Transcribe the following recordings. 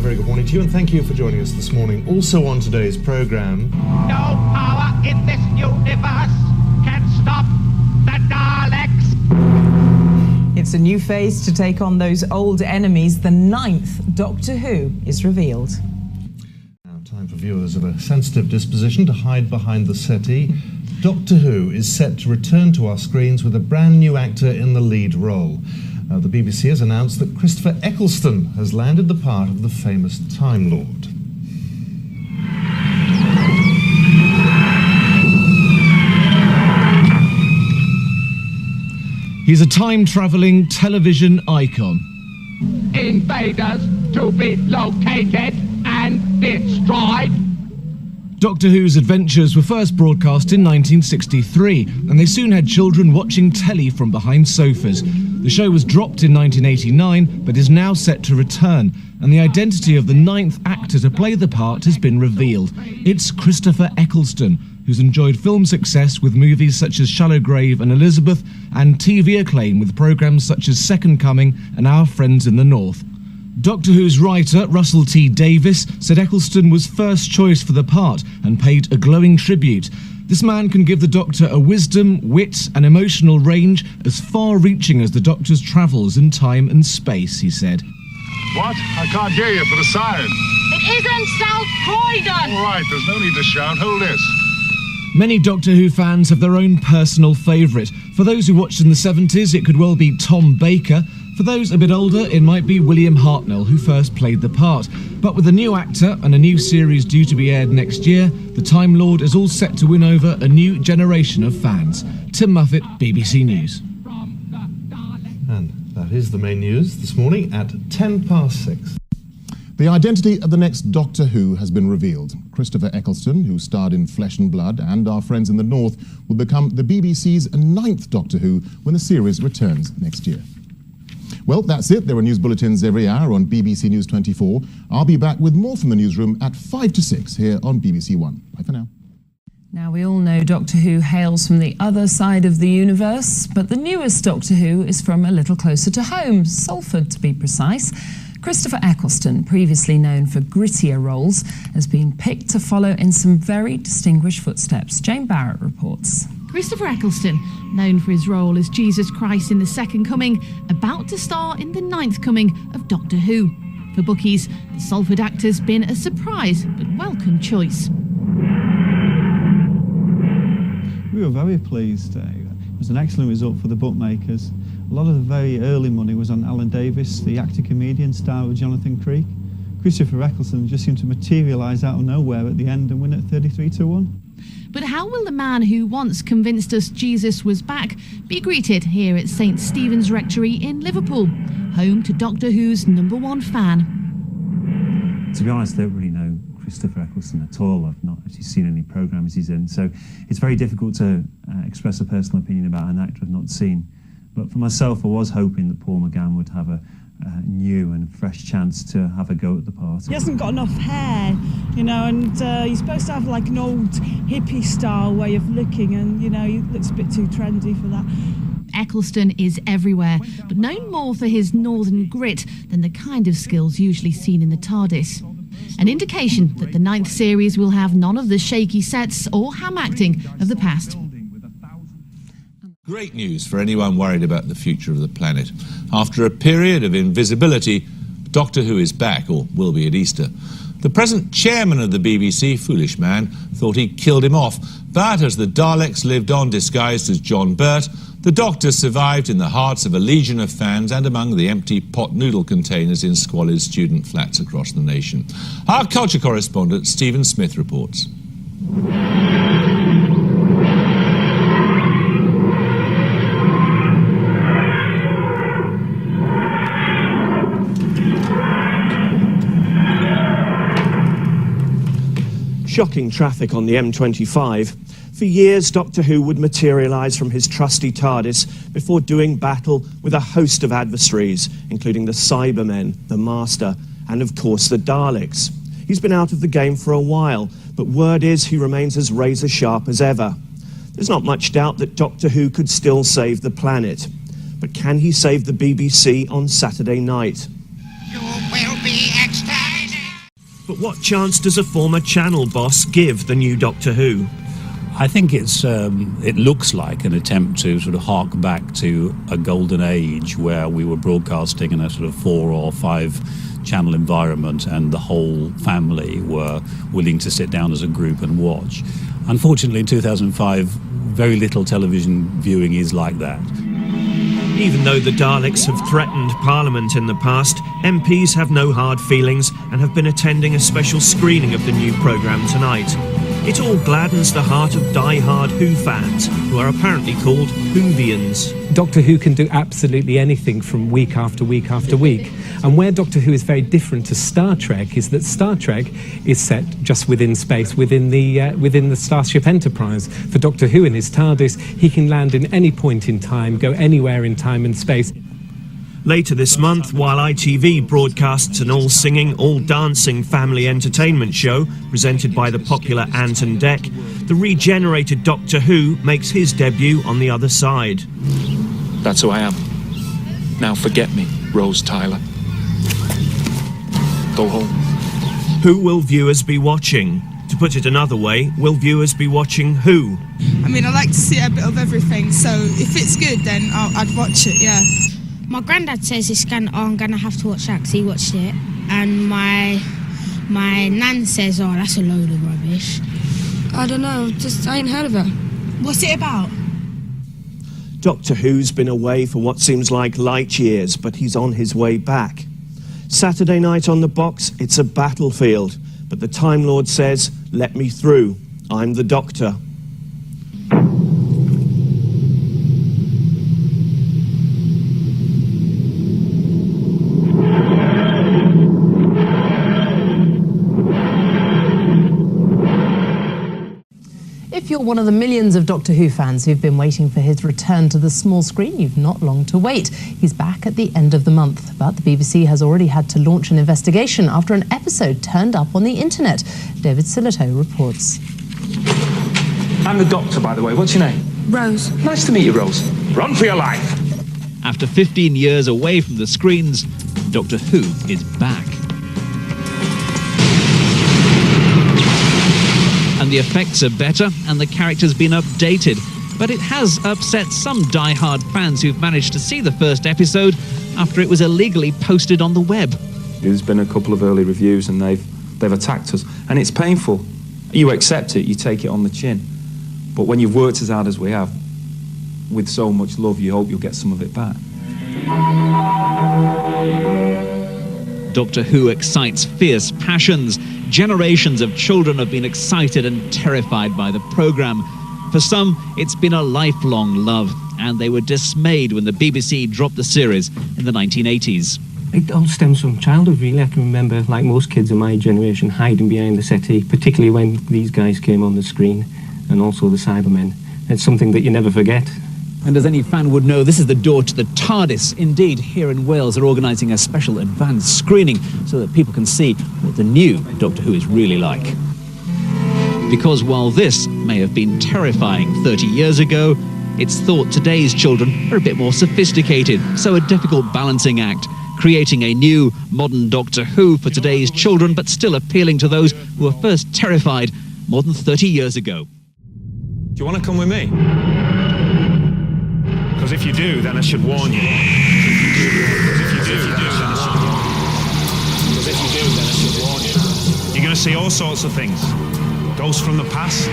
very good morning to you, and thank you for joining us this morning. Also on today's programme... No power in this universe can stop the Daleks! It's a new phase to take on those old enemies. The 9th Doctor Who is revealed. Now, time for viewers of a sensitive disposition to hide behind the settee. Doctor Who is set to return to our screens with a brand new actor in the lead role. The BBC has announced that Christopher Eccleston has landed the part of the famous Time Lord. He's a time-travelling television icon. Invaders to be located and destroyed. Doctor Who's adventures were first broadcast in 1963, and they soon had children watching telly from behind sofas. The show was dropped in 1989, but is now set to return, and the identity of the 9th actor to play the part has been revealed. It's Christopher Eccleston, who's enjoyed film success with movies such as Shallow Grave and Elizabeth, and TV acclaim with programmes such as Second Coming and Our Friends in the North. Doctor Who's writer, Russell T Davies, said Eccleston was first choice for the part and paid a glowing tribute. This man can give the Doctor a wisdom, wit and emotional range as far-reaching as the Doctor's travels in time and space, he said. What? I can't hear you for the siren. It isn't South Croydon! All right, there's no need to shout. Hold this. Many Doctor Who fans have their own personal favourite. For those who watched in the 70s, it could well be Tom Baker. For those a bit older, it might be William Hartnell, who first played the part. But with a new actor and a new series due to be aired next year, the Time Lord is all set to win over a new generation of fans. Tim Muffet, BBC News. And that is the main news this morning at 6:10. The identity of the next Doctor Who has been revealed. Christopher Eccleston, who starred in Flesh and Blood and Our Friends in the North, will become the BBC's 9th Doctor Who when the series returns next year. Well, that's it. There are news bulletins every hour on BBC News 24. I'll be back with more from the newsroom at 5 to 6 here on BBC One. Bye for now. Now, we all know Doctor Who hails from the other side of the universe, but the newest Doctor Who is from a little closer to home, Salford to be precise. Christopher Eccleston, previously known for grittier roles, has been picked to follow in some very distinguished footsteps. Jane Barrett reports. Christopher Eccleston, known for his role as Jesus Christ in The Second Coming, about to star in the 9th coming of Doctor Who. For bookies, the Salford actor's been a surprise but welcome choice. We were very pleased. It was an excellent result for the bookmakers. A lot of the very early money was on Alan Davis, the actor-comedian, star of Jonathan Creek. Christopher Eccleston just seemed to materialise out of nowhere at the end and win at 33-1. But how will the man who once convinced us Jesus was back be greeted here at St Stephen's Rectory in Liverpool, home to Doctor Who's #1 fan? To be honest, I don't really know Christopher Eccleston at all. I've not actually seen any programmes he's in, so it's very difficult to express a personal opinion about an actor I've not seen. But for myself, I was hoping that Paul McGann would have a new and fresh chance to have a go at the part. He hasn't got enough hair, you know, and he's supposed to have like an old hippie style way of looking, and, you know, he looks a bit too trendy for that. Eccleston is everywhere, but known more for his northern grit than the kind of skills usually seen in the TARDIS. An indication that the 9th series will have none of the shaky sets or ham acting of the past. Great news for anyone worried about the future of the planet. After a period of invisibility, Doctor Who is back, or will be at Easter. The present chairman of the BBC, foolish man, thought he killed him off, but as the Daleks lived on disguised as John Burt, the Doctor survived in the hearts of a legion of fans and among the empty pot noodle containers in squalid student flats across the nation. Our culture correspondent, Stephen Smith, reports. Shocking traffic on the M25. For years, Doctor Who would materialise from his trusty TARDIS before doing battle with a host of adversaries, including the Cybermen, the Master, and of course the Daleks. He's been out of the game for a while, but word is he remains as razor sharp as ever. There's not much doubt that Doctor Who could still save the planet. But can he save the BBC on Saturday night? You will be exterminated! But what chance does a former channel boss give the new Doctor Who? I think it looks like an attempt to sort of hark back to a golden age where we were broadcasting in a sort of 4 or 5 channel environment and the whole family were willing to sit down as a group and watch. Unfortunately, in 2005, very little television viewing is like that. Even though the Daleks have threatened Parliament in the past, MPs have no hard feelings and have been attending a special screening of the new programme tonight. It all gladdens the heart of die-hard Who fans, who are apparently called Whovians. Doctor Who can do absolutely anything from week after week after week. And where Doctor Who is very different to Star Trek is that Star Trek is set just within space, within the Starship Enterprise. For Doctor Who in his TARDIS, he can land in any point in time, go anywhere in time and space. Later this month, while ITV broadcasts an all-singing, all-dancing family entertainment show presented by the popular Ant and Dec, the regenerated Doctor Who makes his debut on the other side. That's who I am. Now forget me, Rose Tyler. Go home. Who will viewers be watching? To put it another way, will viewers be watching who? I mean, I like to see a bit of everything, so if it's good, then I'd watch it, yeah. My granddad says I'm going to have to watch that because he watched it. And my nan says, oh, that's a load of rubbish. I don't know, I ain't heard of it. What's it about? Doctor Who's been away for what seems like light years, but he's on his way back. Saturday night on the box, it's a battlefield. But the Time Lord says, let me through. I'm the Doctor. If you're one of the millions of Doctor Who fans who've been waiting for his return to the small screen, you've not long to wait. He's back at the end of the month, but the BBC has already had to launch an investigation after an episode turned up on the internet. David Sillito reports. I'm the Doctor, by the way. What's your name? Rose. Nice to meet you, Rose. Run for your life! After 15 years away from the screens, Doctor Who is back. And the effects are better, and the character's been updated. But it has upset some die-hard fans who've managed to see the first episode after it was illegally posted on the web. There's been a couple of early reviews, and they've attacked us. And it's painful. You accept it, you take it on the chin. But when you've worked as hard as we have, with so much love, you hope you'll get some of it back. Doctor Who excites fierce passions. Generations of children have been excited and terrified by the programme. For some, it's been a lifelong love, and they were dismayed when the BBC dropped the series in the 1980s. It all stems from childhood, really. I can remember, like most kids of my generation, hiding behind the settee, particularly when these guys came on the screen, and also the Cybermen. It's something that you never forget. And as any fan would know, this is the door to the TARDIS. Indeed, here in Wales, they're organising a special advanced screening so that people can see what the new Doctor Who is really like. Because while this may have been terrifying 30 years ago, it's thought today's children are a bit more sophisticated, so a difficult balancing act, creating a new, modern Doctor Who for today's children, but still appealing to those who were first terrified more than 30 years ago. Do you want to come with me? Because if you do, then I should warn you. You're going to see all sorts of things. Ghosts from the past,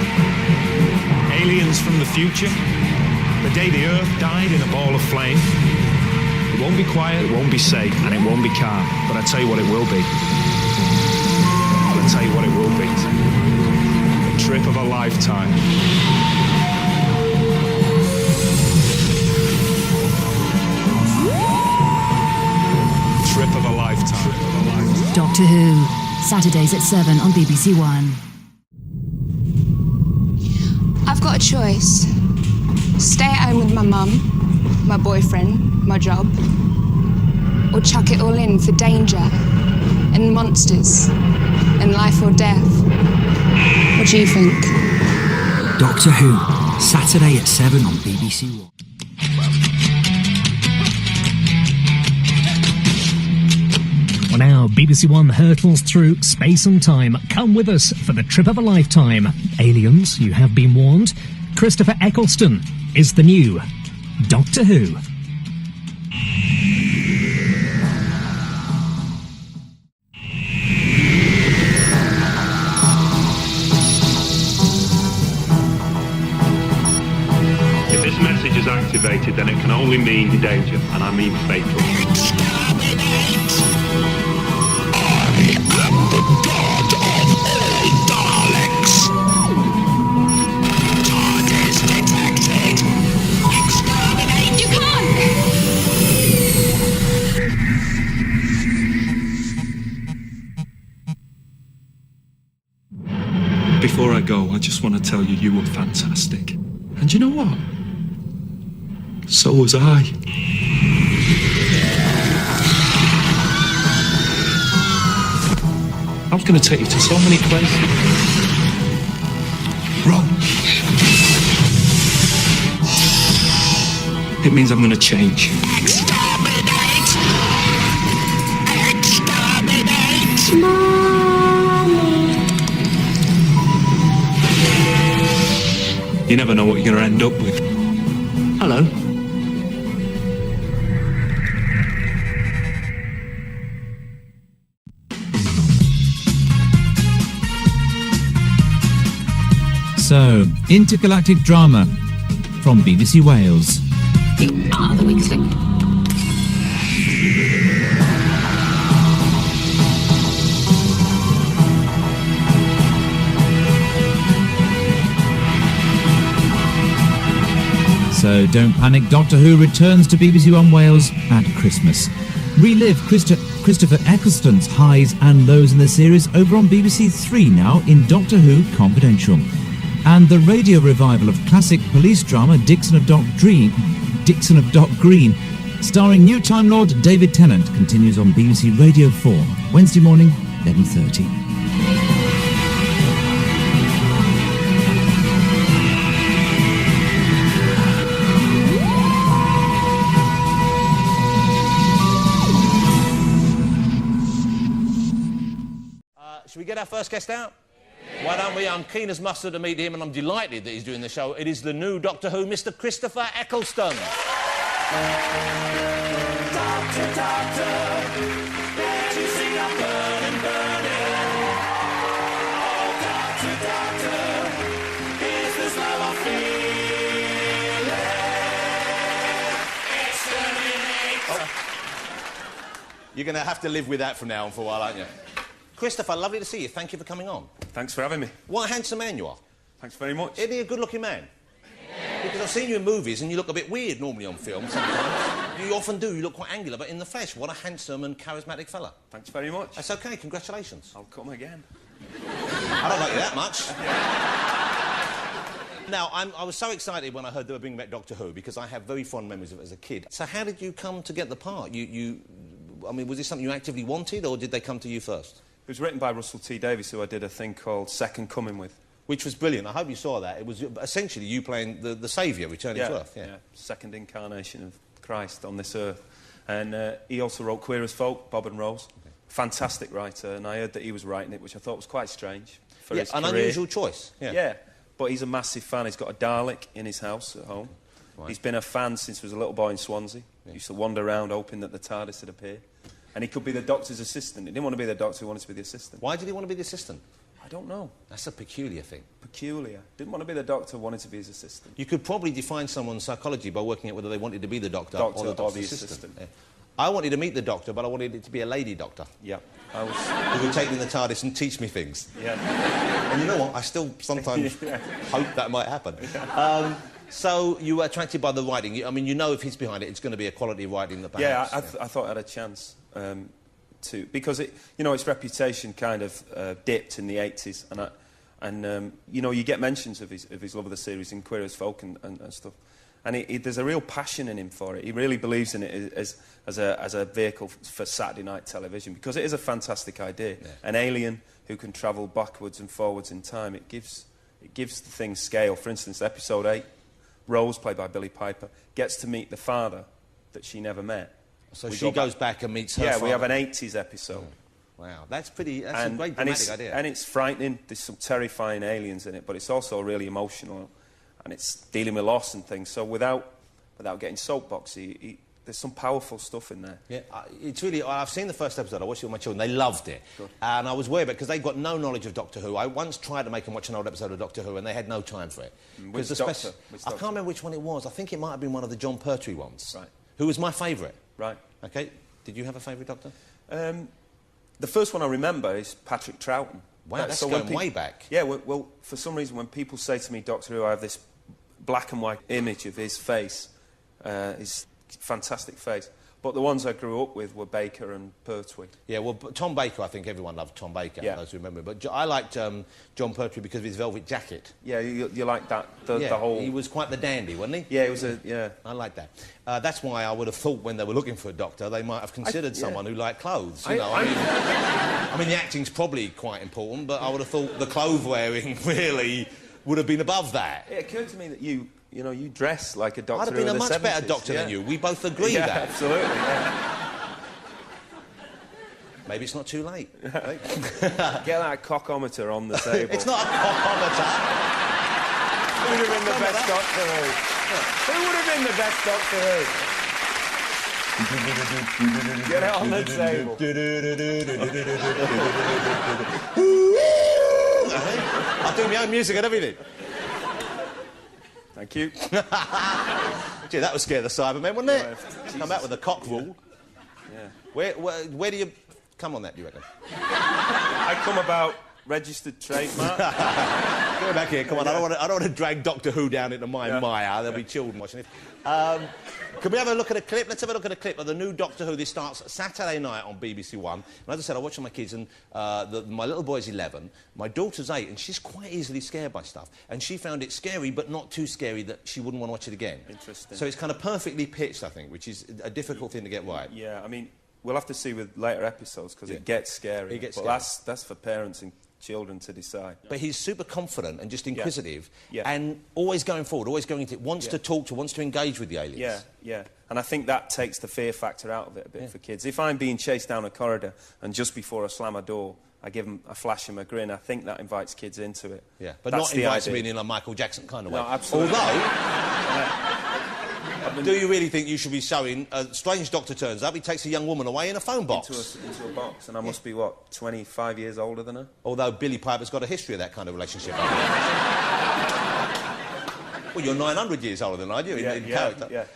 aliens from the future, the day the Earth died in a ball of flame. It won't be quiet, it won't be safe, and it won't be calm. But I tell you what it will be. I'll tell you what it will be. A trip of a lifetime. Trip of a lifetime. Doctor Who, Saturdays at 7 on BBC One. I've got a choice. Stay at home with my mum, my boyfriend, my job, or chuck it all in for danger and monsters and life or death. What do you think? Doctor Who, Saturday at 7 on BBC One. On our BBC One hurtles through space and time, come with us for the trip of a lifetime. Aliens, you have been warned. Christopher Eccleston is the new Doctor Who. If this message is activated, then it can only mean danger, and I mean fatal. Before I go, I just want to tell you you were fantastic. And you know what? So was I. I was going to take you to so many places. Wrong. It means I'm going to change. You never know what you're going to end up with. Hello. So, intergalactic drama from BBC Wales. You are the weak link. So don't panic, Doctor Who returns to BBC One Wales at Christmas. Relive Christopher Eccleston's highs and lows in the series over on BBC Three now in Doctor Who Confidential. And the radio revival of classic police drama Dixon of Dock Green, starring new Time Lord David Tennant, continues on BBC Radio 4, Wednesday morning, 11:30. Should we get our first guest out? Yeah. Why don't we? I'm keen as mustard to meet him, and I'm delighted that he's doing the show. It is the new Doctor Who, Mr. Christopher Eccleston. Doctor, doctor, can't you see I'm burning, burning? Oh, doctor, doctor, is this love I'm feeling? Exterminate. Oh. You're going to have to live with that from now on for a while, aren't you? Christopher, lovely to see you. Thank you for coming on. Thanks for having me. What a handsome man you are. Thanks very much. Isn't he a good-looking man? Because I've seen you in movies and you look a bit weird normally on film sometimes. You often do. You look quite angular, but in the flesh, what a handsome and charismatic fella. Thanks very much. That's OK. Congratulations. I'll come again. I don't like you that much. Now, I was so excited when I heard they were bringing back Doctor Who because I have very fond memories of it as a kid. So how did you come to get the part? I mean, was this something you actively wanted, or did they come to you first? It was written by Russell T Davies, who I did a thing called Second Coming with. Which was brilliant. I hope you saw that. It was essentially you playing the saviour returning to Earth. Yeah, second incarnation of Christ on this earth. And he also wrote Queer as Folk, Bob and Rose. Okay. Fantastic writer, and I heard that he was writing it, which I thought was quite strange for his career. An unusual choice. Yeah, but he's a massive fan. He's got a Dalek in his house at home. Right. He's been a fan since he was a little boy in Swansea. Yeah. He used to wander around hoping that the TARDIS would appear. And he could be the Doctor's assistant. He didn't want to be the Doctor, he wanted to be the assistant. Why did he want to be the assistant? I don't know. That's a peculiar thing. Peculiar. Didn't want to be the Doctor, wanted to be his assistant. You could probably define someone's psychology by working out whether they wanted to be the Doctor or the Doctor's assistant. Yeah. I wanted to meet the Doctor, but I wanted it to be a lady Doctor. Yeah. Who would take me in the TARDIS and teach me things. Yeah. And you know what? I still sometimes hope that might happen. So you were attracted by the writing. I mean, you know if he's behind it, it's going to be a quality writing that perhaps... Yeah, I thought I had a chance because its reputation kind of dipped in the 80s, and you get mentions of his love of the series in Queer as Folk and stuff, and there's a real passion in him for it. He really believes in it as a vehicle for Saturday night television, because it is a fantastic idea. Yeah. An alien who can travel backwards and forwards in time. It gives the thing scale. For instance, episode 8, Rose, played by Billie Piper, gets to meet the father that she never met. So we she goes back and meets her Yeah, father. we have an 80s episode. Wow, that's a great dramatic idea. And it's frightening. There's some terrifying aliens in it, but it's also really emotional, and it's dealing with loss and things. So without getting soapboxy, there's some powerful stuff in there. Yeah, it's really... I've seen the first episode. I watched it with my children. They loved it. Good. And I was worried about it because they've got no knowledge of Doctor Who. I once tried to make them watch an old episode of Doctor Who and they had no time for it. Which Doctor? I can't remember which one it was. I think it might have been one of the John Pertwee ones. Right. Who was my favourite. Right. OK. Did you have a favourite Doctor? The first one I remember is Patrick Troughton. Wow, that's going way back. Yeah, well, for some reason, when people say to me, Doctor Who, I have this black and white image of his face, his fantastic face. But the ones I grew up with were Baker and Pertwee. Yeah, well, Tom Baker, I think everyone loved Tom Baker, those who remember. But I liked John Pertwee because of his velvet jacket. Yeah, you like that, the whole... he was quite the dandy, wasn't he? Yeah, he was yeah. I like that. That's why I would have thought when they were looking for a doctor, they might have considered someone who liked clothes. You know, I mean, the acting's probably quite important, but I would have thought the clothes-wearing really would have been above that. It occurred to me that you dress like a doctor. I'd have been a much better doctor than you. We both agree that. Absolutely. Yeah. Maybe it's not too late. Get that cockometer on the table. It's not a cockometer. Who would have been the best Doctor Who? Who would have been the best Doctor Who? Get it on the table. I'll do my own music and everything. Thank you. Gee, that would scare the Cybermen, wouldn't it? Come out with a cock rule. Yeah. Where do you come on that, do you reckon? I come about registered trademark. Go back here, come on. I don't want to drag Doctor Who down into my mire. There'll be children watching it. Can we have a look at a clip? Let's have a look at a clip of the new Doctor Who. This starts Saturday night on BBC One. And as I said, I watch with my kids, and my little boy's 11, my daughter's 8, and she's quite easily scared by stuff. And she found it scary, but not too scary that she wouldn't want to watch it again. Interesting. So it's kind of perfectly pitched, I think, which is a difficult thing to get right. Yeah, I mean, we'll have to see with later episodes, because it gets scary. It gets scary. scary. That's for parents and children to decide. But he's super confident and just inquisitive and always going forward, always going into it, wants to talk to, wants to engage with the aliens. Yeah, yeah. And I think that takes the fear factor out of it a bit for kids. If I'm being chased down a corridor and just before I slam a door, I give them a flash and a grin, I think that invites kids into it. Yeah, but that's not invites them in a Michael Jackson kind of way. No, absolutely. Although, do you really think you should be showing a strange doctor turns up, he takes a young woman away in a phone box? Into a box, and I must be, what, 25 years older than her? Although Billy Piper's got a history of that kind of relationship. Well, you're 900 years older than I do in character. Yeah.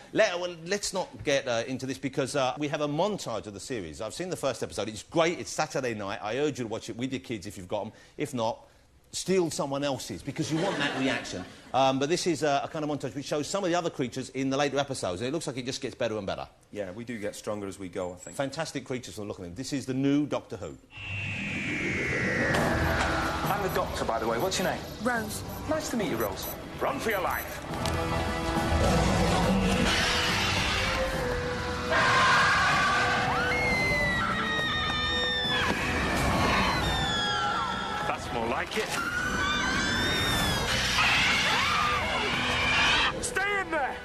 Let's not get into this because we have a montage of the series. I've seen the first episode. It's great. It's Saturday night. I urge you to watch it with your kids if you've got them. If not, steal someone else's because you want that reaction. But this is a kind of montage which shows some of the other creatures in the later episodes, and it looks like it just gets better and better. Yeah, we do get stronger as we go, I think. Fantastic creatures from the look of them. This is the new Doctor Who. I'm the Doctor, by the way. What's your name? Rose. Nice to meet you, Rose. Run for your life. That's more like it. Stay in there!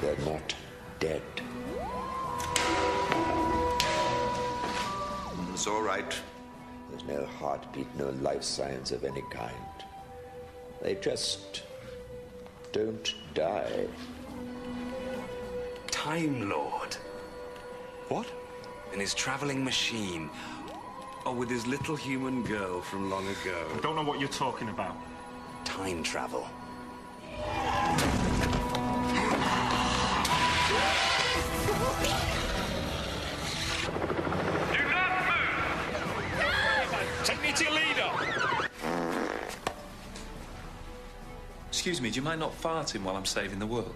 They're not dead. It's all right. There's no heartbeat, no life signs of any kind. They just don't die. Time Lord. What? In his travelling machine. Or with his little human girl from long ago. I don't know what you're talking about. Time travel. Take me to your leader! Excuse me, do you mind not farting while I'm saving the world?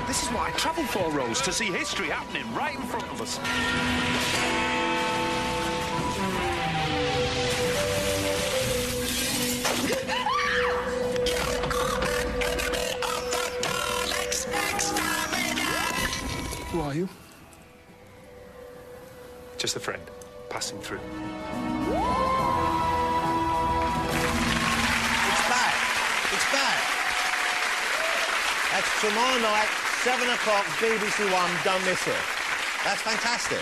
This is what I travel for, Rose, to see history happening right in front of us. are you? Just a friend, passing through. It's back. That's tomorrow night, 7 o'clock, BBC One, don't miss it. That's fantastic.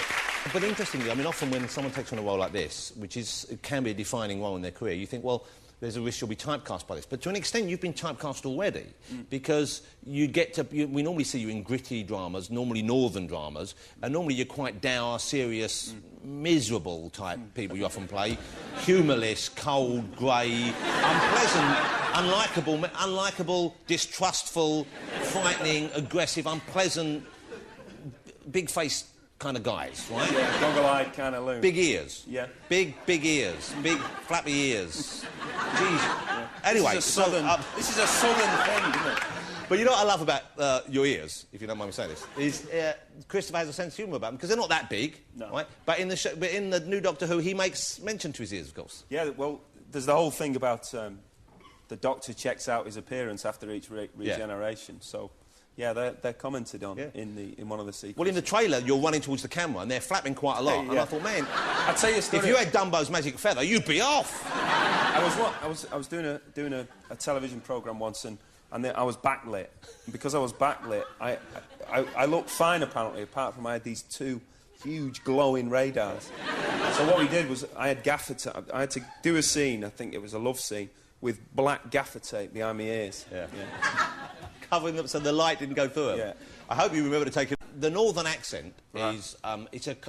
But interestingly, I mean, often when someone takes on a role like this, which it can be a defining role in their career, you think, well, there's a risk you'll be typecast by this. But to an extent, you've been typecast already, because we normally see you in gritty dramas, normally northern dramas, and normally you're quite dour, serious, miserable type people you often play. Humourless, cold, grey, unpleasant, unlikable, distrustful, frightening, aggressive, unpleasant, big-faced kind of guys, right? Yeah, goggle-eyed kind of loon. Big ears. Yeah. Big ears. Big, flappy ears. Jeez. Yeah. Anyway, this is a southern thing, isn't it? But you know what I love about your ears, if you don't mind me saying this, is Christopher has a sense of humour about them, because they're not that big, right? But in the new Doctor Who, he makes mention to his ears, of course. Yeah, well, there's the whole thing about the Doctor checks out his appearance after each regeneration, so... Yeah, they're commented on in one of the sequences. Well, in the trailer, you're running towards the camera and they're flapping quite a lot. And I thought, man, I'd tell you a story. If you had Dumbo's magic feather, you'd be off. I was doing a television programme once, and I was backlit. And because I was backlit, I looked fine apparently, apart from I had these two huge glowing radars. So what we did was I had to do a scene. I think it was a love scene with black gaffer tape behind my ears. Yeah. Covering them so the light didn't go through them. Yeah. I hope you remember to take it. The northern accent is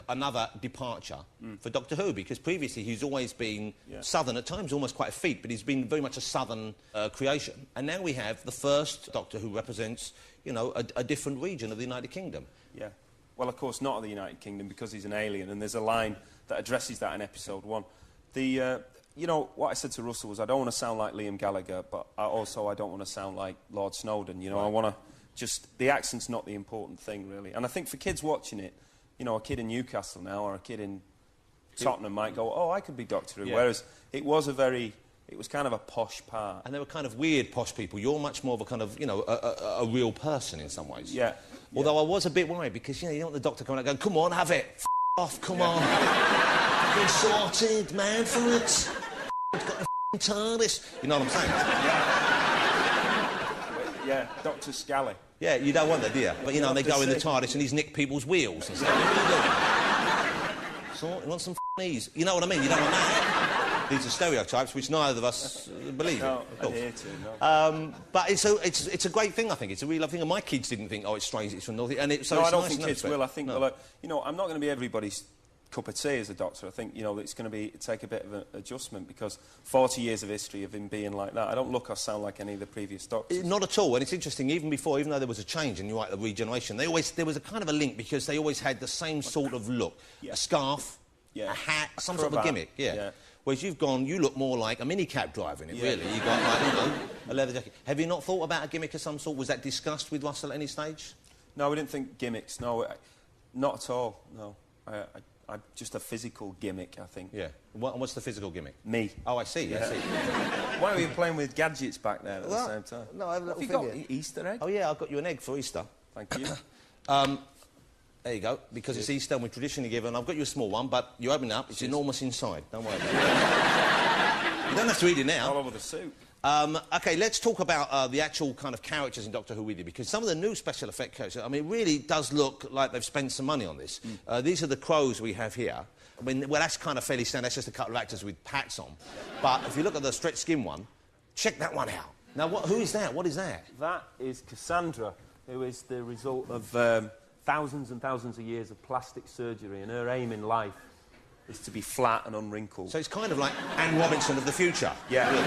another departure for Doctor Who, because previously he's always been southern, at times almost quite effete, but he's been very much a southern creation. And now we have the first Doctor who represents, you know, a different region of the United Kingdom. Yeah. Well, of course, not of the United Kingdom, because he's an alien, and there's a line that addresses that in episode 1. You know, what I said to Russell was I don't want to sound like Liam Gallagher, but I don't want to sound like Lord Snowden. You know, I want to just... The accent's not the important thing, really. And I think for kids watching it, you know, a kid in Newcastle now or a kid in Tottenham might go, oh, I could be Doctor Who. Yeah. Whereas it was kind of a posh part. And they were kind of weird posh people. You're much more of a kind of, you know, a real person in some ways. Yeah. Although I was a bit worried because, you know, you don't want the Doctor coming out going, come on, have it. Off, come on. Been sorted, man, for it. Got the TARDIS. You know what I'm saying? Yeah, Dr. Scally. Yeah, you don't want that, do you? But, you know, they go in the TARDIS and he's nicked people's wheels and stuff. What are you doing? So, you want some knees? You know what I mean? You don't want that. These are stereotypes which neither of us believe in. No, adhere to, no. But it's a great thing, I think. It's a real lovely thing. And my kids didn't think, oh, it's strange, it's from North... And I don't think kids will. I think, you know, I'm not going to be everybody's cup of tea as a doctor. I think, you know, it's going to take a bit of an adjustment, because 40 years of history of him being like that, I don't look or sound like any of the previous doctors. Not at all. And it's interesting, even though there was a change, and you're right, the regeneration, there was a kind of a link, because they always had the same sort of look. Yeah. A scarf, a hat, some sort of a gimmick. Yeah. Whereas you look more like a minicab driver in it, really. You got, like, you know, a leather jacket. Have you not thought about a gimmick of some sort? Was that discussed with Russell at any stage? No, we didn't think gimmicks. No, not at all, no. I'm just a physical gimmick, I think. Yeah. What's the physical gimmick? Me. Oh, I see. I see. Why were you playing with gadgets back there at the same time? No, I have a little thing. Have you got Easter egg? Oh, yeah, I've got you an egg for Easter. Thank you. There you go. Because it's Easter and we're traditionally given. I've got you a small one, but you open it up, it's enormous inside. Don't worry about it. You don't have to eat it now. All over the soup. OK, let's talk about the actual kind of characters in Doctor Who we did, because some of the new special effect characters, I mean, it really does look like they've spent some money on this. These are the crows we have here. I mean, well, that's kind of fairly standard. That's just a couple of actors with hats on. But if you look at the stretch skin one, check that one out. Now, who is that? What is that? That is Cassandra, who is the result of thousands and thousands of years of plastic surgery, and her aim in life is to be flat and unwrinkled. So it's kind of like Anne Robinson of the future. Yeah. Really.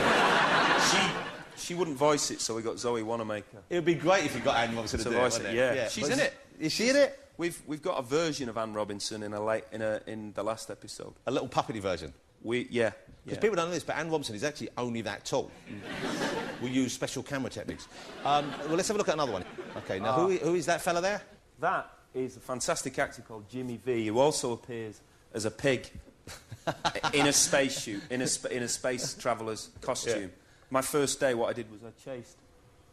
She wouldn't voice it, so we got Zoe Wanamaker. It would be great if you got Anne Robinson to voice it. Yeah. She's in it. Is she in it? We've got a version of Anne Robinson in the last episode. A little puppety version. Because people don't know this, but Anne Robinson is actually only that tall. We use special camera techniques. Well, let's have a look at another one. OK, now who is that fella there? That is a fantastic actor called Jimmy V, who also appears as a pig in a spacesuit, in a space traveller's costume. Yeah. My first day, what I did was I chased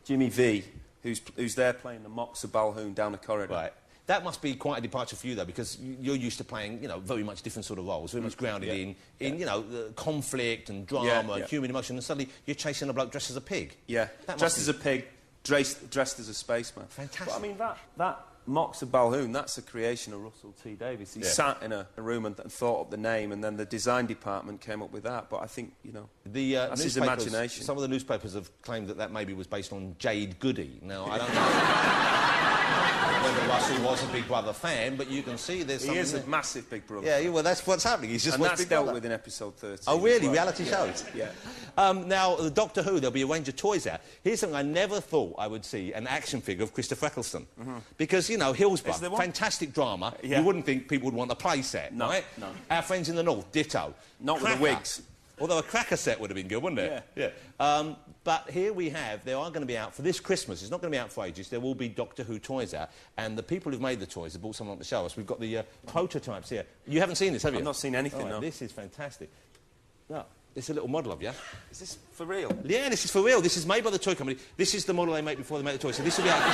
Jimmy V, who's there playing the Moxa Balhoun down the corridor. Right. That must be quite a departure for you, though, because you're used to playing, you know, very much different sort of roles, very much grounded in you know, conflict and drama and human emotion, and suddenly you're chasing a bloke dressed as a pig. Yeah, dressed as a pig, dressed as a spaceman. Fantastic. But, I mean, that Mox of Balhoun, that's a creation of Russell T Davies. He sat in a room and thought up the name, and then the design department came up with that. But I think, you know, that's his imagination. Some of the newspapers have claimed that maybe was based on Jade Goody. Now, I don't know whether Russell was a Big Brother fan, but you can see there's something... He is a massive Big Brother. Yeah, well, that's what's happening. He's just that's Big dealt Brother. with in episode 13. Oh, really? Well. Reality shows? Yeah. Now, the Doctor Who, there'll be a range of toys out. Here's something I never thought I would see, an action figure of Christopher Eccleston. Because, you know, Hillsborough, fantastic drama. Yeah. You wouldn't think people would want a play set, right? No. Our friends in the North, ditto. Not with the wigs. Although a cracker set would have been good, wouldn't it? Yeah. But here we have, they are going to be out for this Christmas. It's not going to be out for ages. There will be Doctor Who toys out. And the people who've made the toys have brought some on to show us. We've got the prototypes here. You haven't seen this, have you? I've not seen anything, no. This is fantastic. No, it's a little model of you. Is this for real? Yeah, this is for real. This is made by the toy company. This is the model they make before they make the toy. So this will be out. Look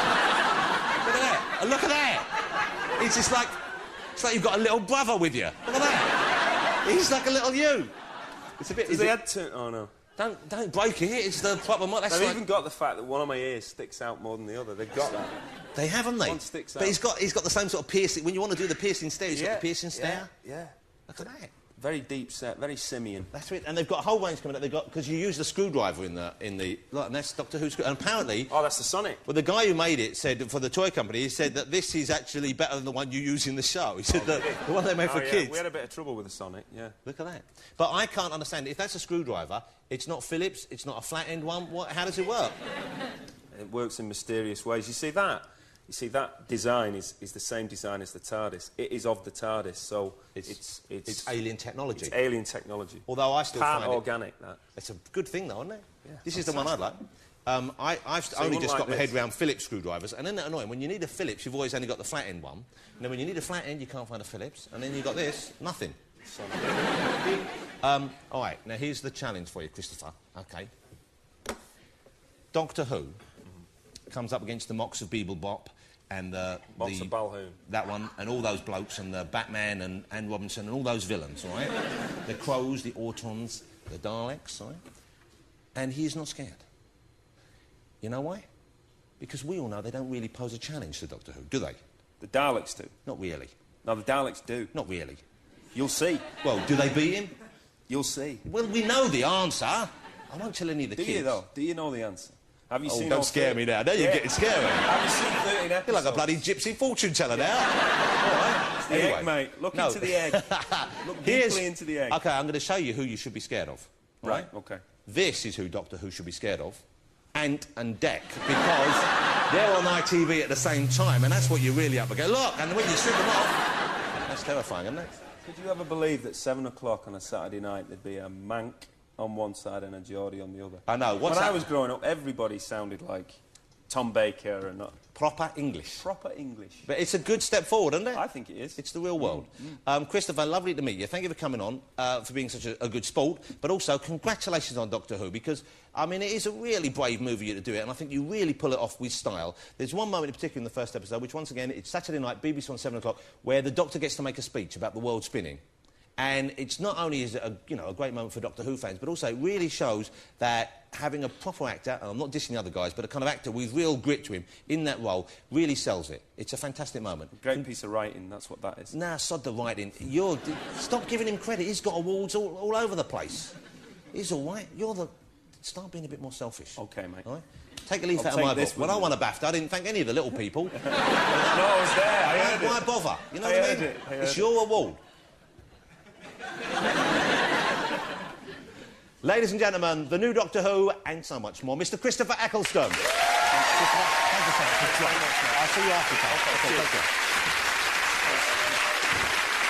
at that. Look at that. It's just like... It's like you've got a little brother with you. Look at that. He's like a little you. It's a bit... Does they had to... Oh, no. Don't break it. It's the proper model. They've even got the fact that one of my ears sticks out more than the other. They've got that. They haven't, they? One sticks out. But he's got the same sort of piercing... When you want to do the piercing stare, he's got the piercing stare. Yeah. Look at that. Very deep set, very simian. That's it. And they've got a whole range coming up. They've got... Because you use the screwdriver in the... Look, and that's Doctor Who's... And apparently... Oh, that's the Sonic. Well, the guy who made it said, for the toy company, he said that this is actually better than the one you use in the show. He said the one they made for kids. We had a bit of trouble with the Sonic, yeah. Look at that. But I can't understand, if that's a screwdriver, it's not Phillips, it's not a flat-end one, how does it work? It works in mysterious ways. You see, that design is the same design as the TARDIS. It is of the TARDIS, so it's alien technology. It's alien technology. Although I still Part find organic, that. It's a good thing, though, isn't it? Yeah, this is the one I'd like. I've only just got my head round Phillips screwdrivers, and isn't that annoying? When you need a Phillips, you've always only got the flat-end one. And then when you need a flat-end, you can't find a Phillips. And then you've got this, nothing. All right, now here's the challenge for you, Christopher. OK. Doctor Who comes up against the Mox of Beeblebop and Mox of Balhoun. That one, and all those blokes, and the Batman and Robinson, and all those villains, all right? The Crows, the Autons, the Daleks, all right? And he is not scared. You know why? Because we all know they don't really pose a challenge to Doctor Who, do they? The Daleks do. Not really. No, the Daleks do. Not really. You'll see. Well, do they beat him? You'll see. Well, we know the answer. I won't tell any of the kids. Do you, though? Do you know the answer? Have you seen don't scare me now. Now you're getting scary. Have you seen 13 episodes? You're like a bloody gypsy fortune teller now. All right. It's the egg, mate. Look into the egg. Look deeply into the egg. OK, I'm going to show you who you should be scared of. Right, OK. This is who Doctor Who should be scared of. Ant and Dec, because they're on ITV at the same time, and that's what you're really up against. Look, and when you strip them off, that's terrifying, isn't it? Could you ever believe that 7 o'clock on a Saturday night there'd be a Mank on one side and a Geordie on the other? I know. When I was growing up, everybody sounded like Tom Baker and not... Proper English. Proper English. But it's a good step forward, isn't it? I think it is. It's the real world. Christopher, lovely to meet you. Thank you for coming on, for being such a good sport. But also, congratulations on Doctor Who, because, I mean, it is a really brave move of you to do it, and I think you really pull it off with style. There's one moment in particular in the first episode, which, once again, it's Saturday night, BBC on 7 o'clock, where the Doctor gets to make a speech about the world spinning. And it's not only is it a great moment for Doctor Who fans, but also it really shows that having a proper actor, and I'm not dissing the other guys, but a kind of actor with real grit to him in that role really sells it. It's a fantastic moment. Great piece of writing, that's what that is. Nah, sod the writing. Stop giving him credit. He's got awards all over the place. He's all right. Start being a bit more selfish. OK, mate. All right? Take a leaf out of my book. When I won a BAFTA, I didn't thank any of the little people. No, I was there. I heard Why bother? You know what I mean? It's your award. Ladies and gentlemen, the new Doctor Who and so much more, Mr. Christopher Eccleston. Thank you so much. I'll see you after. Okay, thank you.